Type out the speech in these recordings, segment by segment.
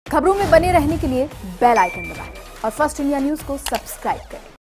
खबरों में बने रहने के लिए बेल आइकन दबाएं और फर्स्ट इंडिया न्यूज को सब्सक्राइब करें।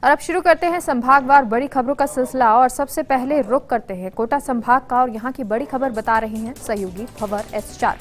और अब शुरू करते हैं संभागवार बड़ी खबरों का सिलसिला और सबसे पहले रुख करते हैं कोटा संभाग का और यहां की बड़ी खबर बता रहे हैं सहयोगी खबर S4।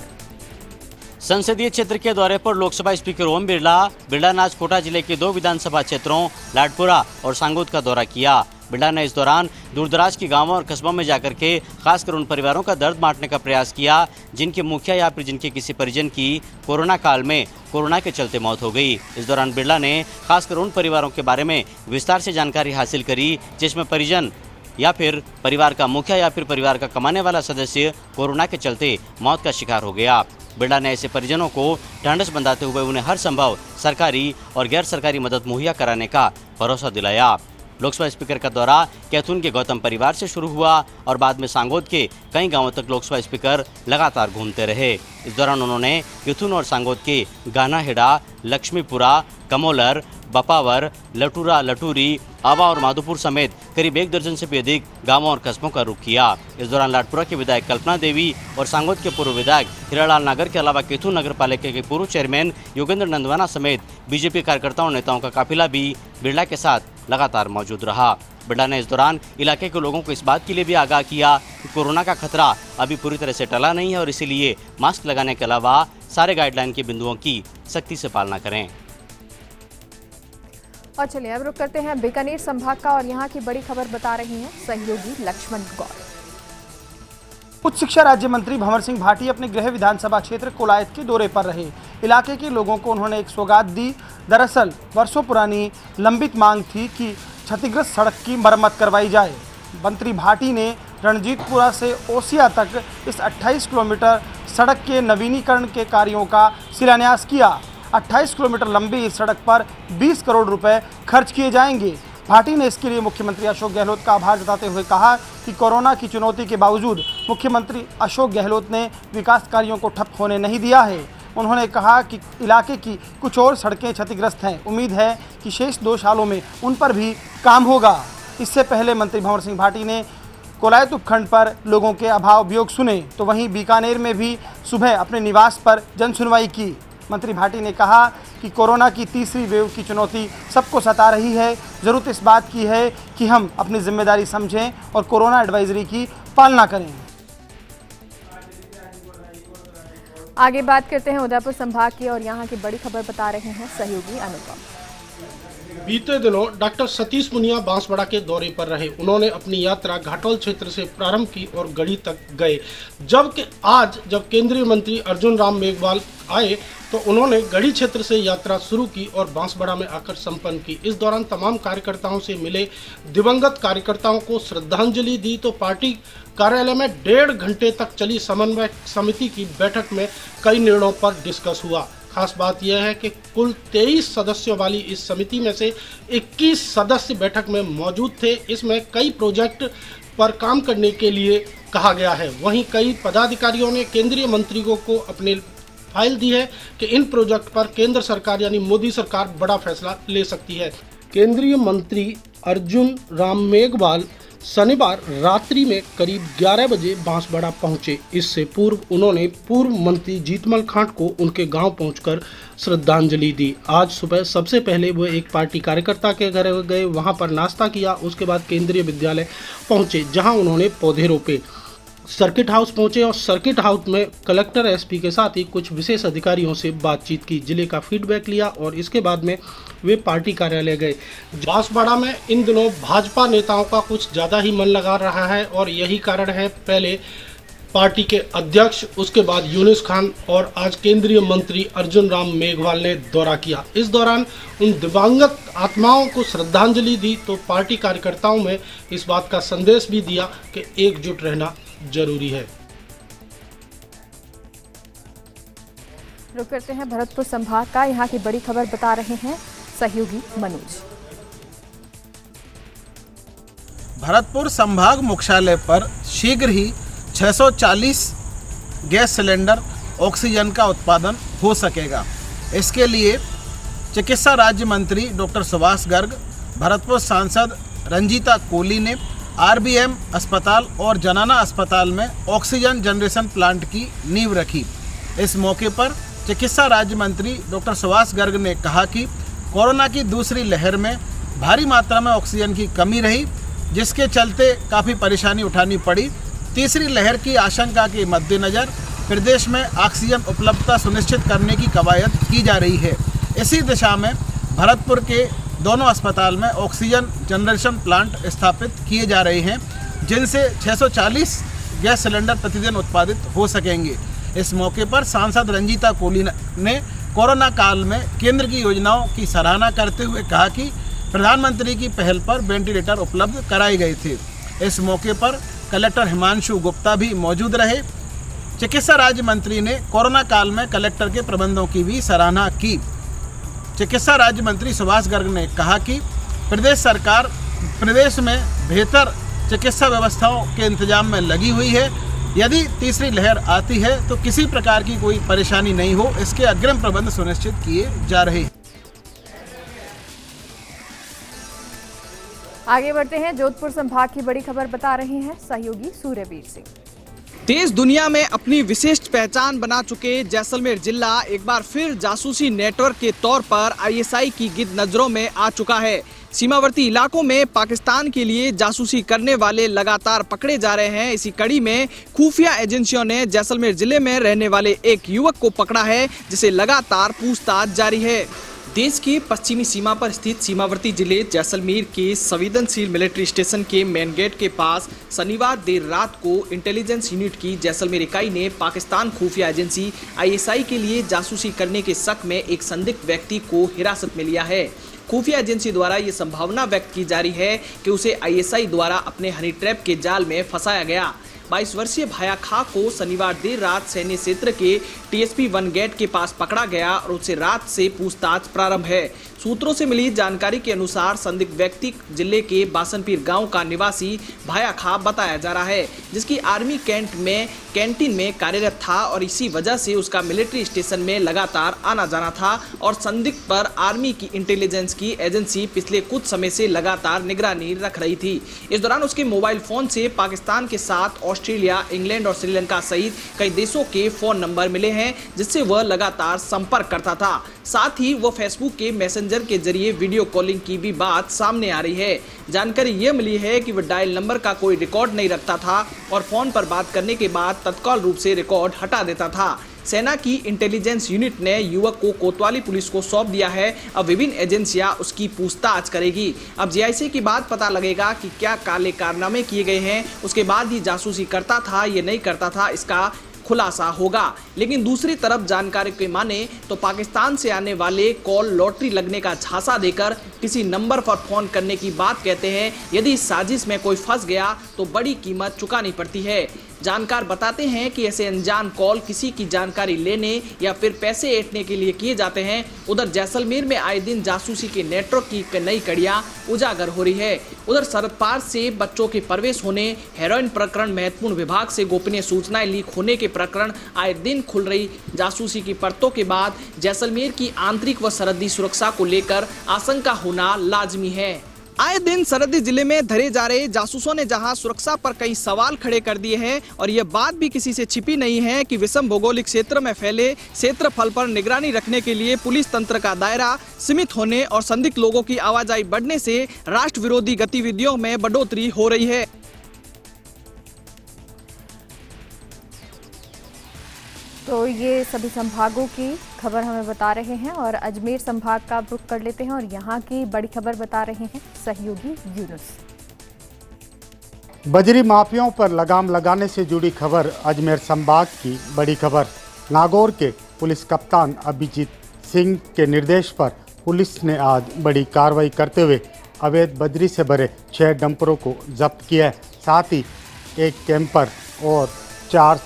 संसदीय क्षेत्र के दौरे पर लोकसभा स्पीकर ओम बिरला ने आज कोटा जिले के 2 विधानसभा क्षेत्रों लाडपुरा और सांगोद का दौरा किया। बिरला ने इस दौरान दूरदराज के गांवों और कस्बों में जाकर के खासकर उन परिवारों का दर्द बांटने का प्रयास किया जिनके मुखिया या फिर जिनके किसी परिजन की कोरोना काल में कोरोना के चलते मौत हो गई। इस दौरान बिरला ने खासकर उन परिवारों के बारे में विस्तार से जानकारी हासिल करी जिसमें परिजन या फिर परिवार का मुखिया या फिर परिवार का कमाने वाला सदस्य कोरोना के चलते मौत का शिकार हो गया। बिरला ने ऐसे परिजनों को ढांढस बंधाते हुए उन्हें हर संभव सरकारी और गैर सरकारी मदद मुहैया कराने का भरोसा दिलाया। लोकसभा स्पीकर का दौरा कैथून के गौतम परिवार से शुरू हुआ और बाद में सांगोद के कई गांवों तक लोकसभा स्पीकर लगातार घूमते रहे। इस दौरान उन्होंने कैथून और सांगोद के गानाहेड़ा, लक्ष्मीपुरा, कमोलर, बपावर, लटूरा, लटूरी, आवा और माधोपुर समेत करीब 1 दर्जन से भी अधिक गांवों और कस्बों का रुख किया। इस दौरान लाडपुरा के विधायक कल्पना देवी और सांगोद के पूर्व विधायक हीरालाल नागर के अलावा कैथून नगर पालिका के पूर्व चेयरमैन योगेंद्र नंदवाना समेत बीजेपी कार्यकर्ताओं और नेताओं का काफिला भी बिरला के साथ लगातार मौजूद रहा। बिरला ने इस दौरान इलाके के लोगों को इस बात के लिए भी आगाह किया कि कोरोना का खतरा अभी पूरी तरह से टला नहीं है और इसीलिए मास्क लगाने के अलावा सारे गाइडलाइन के बिंदुओं की सख्ती से पालना करें। और चलिए अब रुक करते हैं बीकानेर संभाग का और यहाँ की बड़ी खबर बता रही हैं सहयोगी लक्ष्मण गौर। उच्च शिक्षा राज्य मंत्री भंवर सिंह भाटी अपने गृह विधानसभा क्षेत्र कोलायत के दौरे पर रहे। इलाके के लोगों को उन्होंने एक सौगात दी। दरअसल वर्षों पुरानी लंबित मांग थी कि क्षतिग्रस्त सड़क की मरम्मत करवाई जाए। मंत्री भाटी ने रणजीतपुरा से ओसिया तक इस 28 किलोमीटर सड़क के नवीनीकरण के कार्यों का शिलान्यास किया। 28 किलोमीटर लंबी इस सड़क पर 20 करोड़ रुपए खर्च किए जाएंगे। भाटी ने इसके लिए मुख्यमंत्री अशोक गहलोत का आभार जताते हुए कहा कि कोरोना की चुनौती के बावजूद मुख्यमंत्री अशोक गहलोत ने विकास कार्यों को ठप होने नहीं दिया है। उन्होंने कहा कि इलाके की कुछ और सड़कें क्षतिग्रस्त हैं। उम्मीद है कि शेष 2 सालों में उन पर भी काम होगा। इससे पहले मंत्री भंवर सिंह भाटी ने कोलायत उपखंड पर लोगों के अभाव वियोग सुने तो वहीं बीकानेर में भी सुबह अपने निवास पर जन सुनवाई की। मंत्री भाटी ने कहा कि कोरोना की तीसरी वेव की चुनौती सबको सता रही है। ज़रूरत इस बात की है कि हम अपनी जिम्मेदारी समझें और कोरोना एडवाइजरी की पालना करें। आगे बात करते हैं उदयपुर संभाग की और यहाँ की बड़ी खबर बता रहे हैं सहयोगी अनुपम। बीते दिनों डॉक्टर सतीश मुनिया बांसवाड़ा के दौरे पर रहे। उन्होंने अपनी यात्रा घाटोल क्षेत्र से प्रारंभ की और गढ़ी तक गए। जबकि आज जब केंद्रीय मंत्री अर्जुन राम मेघवाल आए तो उन्होंने गढ़ी क्षेत्र से यात्रा शुरू की और बांसवाड़ा में आकर संपन्न की। इस दौरान तमाम कार्यकर्ताओं से मिले, दिवंगत कार्यकर्ताओं को श्रद्धांजलि दी तो पार्टी कार्यालय में 1.5 घंटे तक चली समन्वय समिति की बैठक में कई निर्णयों पर डिस्कस हुआ। खास बात यह है कि कुल 23 सदस्यों वाली इस समिति में से 21 सदस्य बैठक में मौजूद थे। इसमें कई प्रोजेक्ट पर काम करने के लिए कहा गया है। वहीं कई पदाधिकारियों ने केंद्रीय मंत्रियों को अपने फाइल दी है कि इन प्रोजेक्ट पर केंद्र सरकार यानी मोदी सरकार बड़ा फैसला ले सकती है। केंद्रीय मंत्री अर्जुन राम मेघवाल शनिवार रात्रि में करीब 11 बजे बांसवाड़ा पहुंचे। इससे पूर्व उन्होंने पूर्व मंत्री जीतमल खांट को उनके गांव पहुंचकर श्रद्धांजलि दी। आज सुबह सबसे पहले वो एक पार्टी कार्यकर्ता के घर गए, वहां पर नाश्ता किया। उसके बाद केंद्रीय विद्यालय पहुंचे जहां उन्होंने पौधे रोपे। सर्किट हाउस पहुंचे और सर्किट हाउस में कलेक्टर एसपी के साथ ही कुछ विशेष अधिकारियों से बातचीत की, जिले का फीडबैक लिया और इसके बाद में वे पार्टी कार्यालय गए। बांसवाड़ा में इन दिनों भाजपा नेताओं का कुछ ज़्यादा ही मन लगा रहा है और यही कारण है पहले पार्टी के अध्यक्ष, उसके बाद यूनुस खान और आज केंद्रीय मंत्री अर्जुन राम मेघवाल ने दौरा किया। इस दौरान उन दिवंगत आत्माओं को श्रद्धांजलि दी तो पार्टी कार्यकर्ताओं में इस बात का संदेश भी दिया कि एकजुट रहना जरूरी है। रुक करते हैं भरतपुर संभाग का, यहाँ की बड़ी खबर बता रहे हैं सहयोगी मनोज। भरतपुर संभाग मुख्यालय पर शीघ्र ही 640 गैस सिलेंडर ऑक्सीजन का उत्पादन हो सकेगा। इसके लिए चिकित्सा राज्य मंत्री डॉक्टर सुभाष गर्ग, भरतपुर सांसद रंजीता कोली ने आरबीएम अस्पताल और जनाना अस्पताल में ऑक्सीजन जनरेशन प्लांट की नींव रखी। इस मौके पर चिकित्सा राज्य मंत्री डॉक्टर सुभाष गर्ग ने कहा कि कोरोना की दूसरी लहर में भारी मात्रा में ऑक्सीजन की कमी रही, जिसके चलते काफ़ी परेशानी उठानी पड़ी। तीसरी लहर की आशंका के मद्देनज़र प्रदेश में ऑक्सीजन उपलब्धता सुनिश्चित करने की कवायद की जा रही है। इसी दिशा में भरतपुर के दोनों अस्पताल में ऑक्सीजन जनरेशन प्लांट स्थापित किए जा रहे हैं, जिनसे 640 गैस सिलेंडर प्रतिदिन उत्पादित हो सकेंगे। इस मौके पर सांसद रंजीता कोली ने कोरोना काल में केंद्र की योजनाओं की सराहना करते हुए कहा कि प्रधानमंत्री की पहल पर वेंटिलेटर उपलब्ध कराए गए थे। इस मौके पर कलेक्टर हिमांशु गुप्ता भी मौजूद रहे। चिकित्सा राज्य मंत्री ने कोरोना काल में कलेक्टर के प्रबंधों की भी सराहना की। चिकित्सा राज्य मंत्री सुभाष गर्ग ने कहा कि प्रदेश सरकार प्रदेश में बेहतर चिकित्सा व्यवस्थाओं के इंतजाम में लगी हुई है। यदि तीसरी लहर आती है तो किसी प्रकार की कोई परेशानी नहीं हो, इसके अग्रिम प्रबंध सुनिश्चित किए जा रहे हैं। आगे बढ़ते हैं। जोधपुर संभाग की बड़ी खबर बता रहे हैं सहयोगी सूर्यवीर सिंह। देश दुनिया में अपनी विशिष्ट पहचान बना चुके जैसलमेर जिला एक बार फिर जासूसी नेटवर्क के तौर पर आईएसआई की गिद्ध नजरों में आ चुका है। सीमावर्ती इलाकों में पाकिस्तान के लिए जासूसी करने वाले लगातार पकड़े जा रहे हैं। इसी कड़ी में खुफिया एजेंसियों ने जैसलमेर जिले में रहने वाले एक युवक को पकड़ा है, जिसे लगातार पूछताछ जारी है। देश के पश्चिमी सीमा पर स्थित सीमावर्ती जिले जैसलमेर के संवेदनशील मिलिट्री स्टेशन के मेन गेट के पास शनिवार देर रात को इंटेलिजेंस यूनिट की जैसलमेर इकाई ने पाकिस्तान खुफिया एजेंसी आईएसआई के लिए जासूसी करने के शक में एक संदिग्ध व्यक्ति को हिरासत में लिया है। खुफिया एजेंसी द्वारा ये संभावना व्यक्त की जा रही है कि उसे आईएसआई द्वारा अपने हनी ट्रैप के जाल में फंसाया गया। 22 वर्षीय भाया खा को शनिवार देर रात सैन्य क्षेत्र के टीएसपी 1 गेट के पास पकड़ा गया और उससे रात से पूछताछ प्रारंभ है। सूत्रों से मिली जानकारी के अनुसार संदिग्ध व्यक्ति जिले के बासनपीर गांव का निवासी भाया खा बताया जा रहा है, जिसकी आर्मी कैंटीन में कार्यरत था और इसी वजह से उसका मिलिट्री स्टेशन में लगातार आना जाना था और संदिग्ध पर आर्मी की इंटेलिजेंस की एजेंसी पिछले कुछ समय से लगातार निगरानी रख रही थी। इस दौरान उसके मोबाइल फोन से पाकिस्तान के साथ ऑस्ट्रेलिया, इंग्लैंड और श्रीलंका सहित कई देशों के फोन नंबर मिले हैं, जिससे वह लगातार संपर्क करता था। साथ ही वह फेसबुक के मैसेंजर के जरिए वीडियो कॉलिंग की भी बात सामने आ रही है। जानकारी ये मिली है कि वह डायल नंबर का कोई रिकॉर्ड नहीं रखता था और फोन पर बात करने के बाद तत्काल रूप से रिकॉर्ड हटा देता था। सेना की इंटेलिजेंस यूनिट ने युवक को कोतवाली पुलिस को सौंप दिया है। अब विभिन्न एजेंसियां उसकी पूछताछ करेगी। अब जीआईसी की बात पता लगेगा कि क्या काले कारनामे किए गए हैं, उसके बाद ही जासूसी करता था या नहीं करता था, इसका खुलासा होगा। लेकिन दूसरी तरफ जानकारी के माने तो पाकिस्तान से आने वाले कॉल लॉटरी लगने का झांसा देकर किसी नंबर पर फोन करने की बात कहते हैं। यदि इस साजिश में कोई फंस गया तो बड़ी कीमत चुकानी पड़ती है। जानकार बताते हैं कि ऐसे अनजान कॉल किसी की जानकारी लेने या फिर पैसे ऐंठने के लिए किए जाते हैं। उधर जैसलमेर में आए दिन जासूसी के नेटवर्क की नई कड़ियां उजागर हो रही है। उधर सरहद पार से बच्चों के प्रवेश होने, हेरोइन प्रकरण, महत्वपूर्ण विभाग से गोपनीय सूचनाएं लीक होने के प्रकरण आए दिन खुल रही जासूसी की परतों के बाद जैसलमेर की आंतरिक व सरहदी सुरक्षा को लेकर आशंका होना लाजमी है। आए दिन सरहदी जिले में धरे जा रहे जासूसों ने जहां सुरक्षा पर कई सवाल खड़े कर दिए हैं और यह बात भी किसी से छिपी नहीं है कि विषम भौगोलिक क्षेत्र में फैले क्षेत्रफल पर निगरानी रखने के लिए पुलिस तंत्र का दायरा सीमित होने और संदिग्ध लोगों की आवाजाही बढ़ने से राष्ट्र विरोधी गतिविधियों में बढ़ोतरी हो रही है। तो ये सभी संभागों की खबर हमें बता रहे हैं और अजमेर संभाग का रुख कर लेते हैं और यहाँ की बड़ी खबर बता रहे हैं सहयोगी यूनुस। बजरी माफियाओं पर लगाम लगाने से जुड़ी खबर अजमेर संभाग की बड़ी खबर। नागौर के पुलिस कप्तान अभिजीत सिंह के निर्देश पर पुलिस ने आज बड़ी कार्रवाई करते हुए अवैध बजरी से भरे 6 डंपरों को जब्त किया है। साथ ही एक कैंपर और 4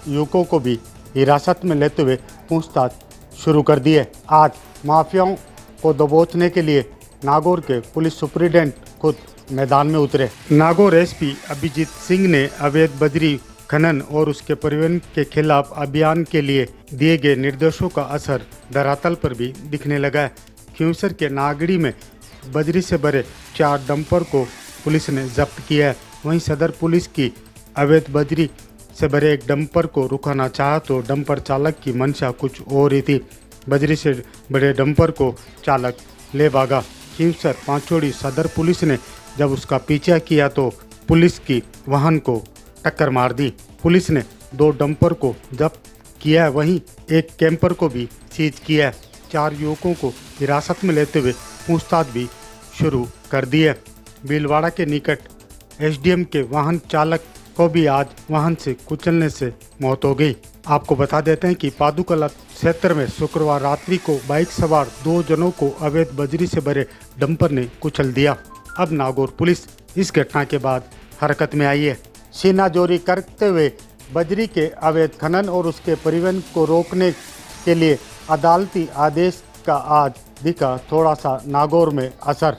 युवकों को भी हिरासत में लेते हुए पूछताछ शुरू कर दी है। आज माफियाओं को दबोचने के लिए नागौर के पुलिस सुपरिटेंडेंट खुद मैदान में उतरे। नागौर एसपी अभिजीत सिंह ने अवैध बजरी खनन और उसके परिवहन के खिलाफ अभियान के लिए दिए गए निर्देशों का असर धरातल पर भी दिखने लगा है। खिंवसर के नागड़ी में बजरी से भरे 4 डंपर को पुलिस ने जब्त किया है। वहीं सदर पुलिस की अवैध बजरी से भरे एक डंपर को रुकाना चाहा तो डंपर चालक की मंशा कुछ और ही थी। बजरी से भरे डंपर को चालक ले भागा। खींवसर पांचोड़ी सदर पुलिस ने जब उसका पीछा किया तो पुलिस की वाहन को टक्कर मार दी। पुलिस ने 2 डंपर को जब्त किया है, वहीं एक कैंपर को भी सीज किया है। 4 युवकों को हिरासत में लेते हुए पूछताछ भी शुरू कर दी है। भीलवाड़ा के निकट एसडीएम के वाहन चालक को भी आज वाहन से कुचलने से मौत हो गई। आपको बता देते हैं कि पादुकला क्षेत्र में शुक्रवार रात्रि को बाइक सवार 2 जनों को अवैध बजरी से भरे डंपर ने कुचल दिया। अब नागौर पुलिस इस घटना के बाद हरकत में आई है। सीनाजोरी करते हुए बजरी के अवैध खनन और उसके परिवहन को रोकने के लिए अदालती आदेश का आज दिखा थोड़ा सा नागौर में असर।